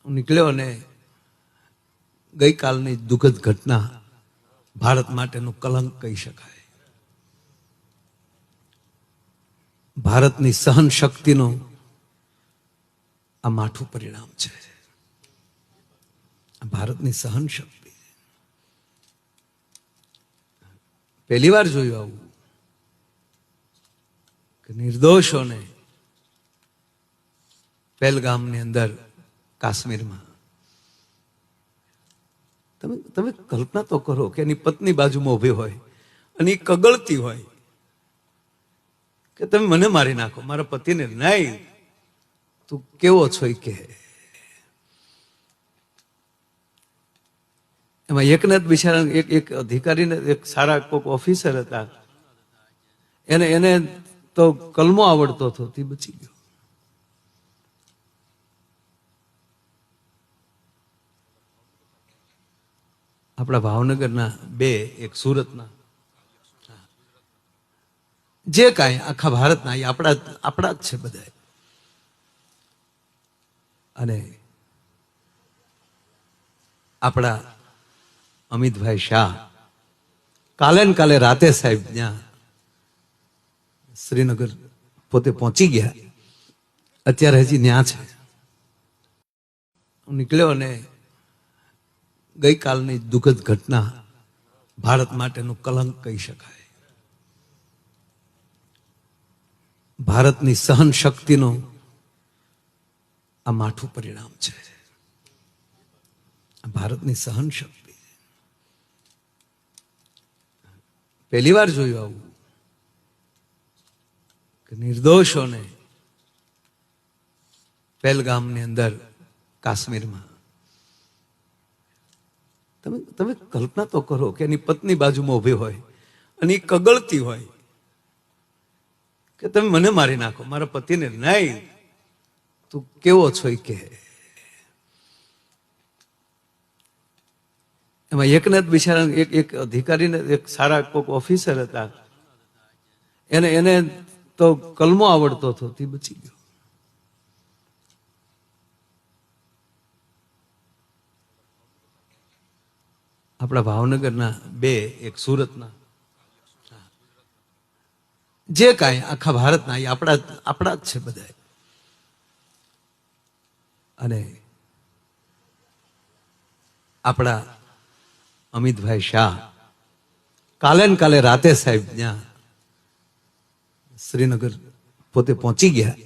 નીકળ્યો અને ગઈકાલની દુઃખદ ઘટના ભારત માટેનું કલંક કહી શકાય. ભારતની સહન શક્તિનું આ માઠું પરિણામ છે. ભારતની સહન શક્તિ પહેલી વાર જોયું આવું કે નિર્દોષોને પહેલગામની અંદર કાશ્મીરમાં તમે કલ્પના તો કરો કે એની પત્ની બાજુમાં ઉભી હોય અને એ કગળતી હોય કે તમે મને મારી નાખો, મારા પતિને નહીં, તું કેવો છો એ કે. એમાં એકને જ બિચારા એક અધિકારીને, એક સારા કોઈક ઓફિસર હતા, એને તો કલમો આવડતો હતો, તે બચી ગયો. આપણા ભાવનગરના બે, એક સુરતના, જે કાંઈ આખા ભારતના એ આપણા જ છે બધા. અને આપણા અમિતભાઈ શાહ કાલે ને કાલે રાતે સાહેબ ત્યાં શ્રીનગર પોતે પહોંચી ગયા, અત્યારે હજી ત્યાં છે. નીકળ્યો અને ગઈકાલની દુઃખદ ઘટના ભારત માટેનું કલંક કહી શકાય. ભારતની સહન શક્તિનું આ માઠું પરિણામ છે. ભારતની સહન શક્તિ પહેલી વાર જોયું આવું કે નિર્દોષોને પહેલગામની અંદર કાશ્મીરમાં તમે કલ્પના તો કરો કે એની પત્ની બાજુમાં ઉભી હોય અને એ કગળતી હોય કે તમે મને મારી નાખો, મારા પતિને નહીં, તું કેવો છો એ કે. એમાં એકને જ બિચારા એક અધિકારીને, એક સારા કોઈક ઓફિસર હતા, એને તો કલમો આવડતો હતો, તે બચી ગયો. આપણા ભાવનગરના બે, એક સુરતના, જે કાંઈ આખા ભારતના એ આપણા જ છે બધા. અને આપણા અમિતભાઈ શાહ કાલે ને કાલે રાતે સાહેબ ત્યાં શ્રીનગર પોતે પહોંચી ગયા,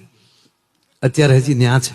અત્યારે હજી ત્યાં છે.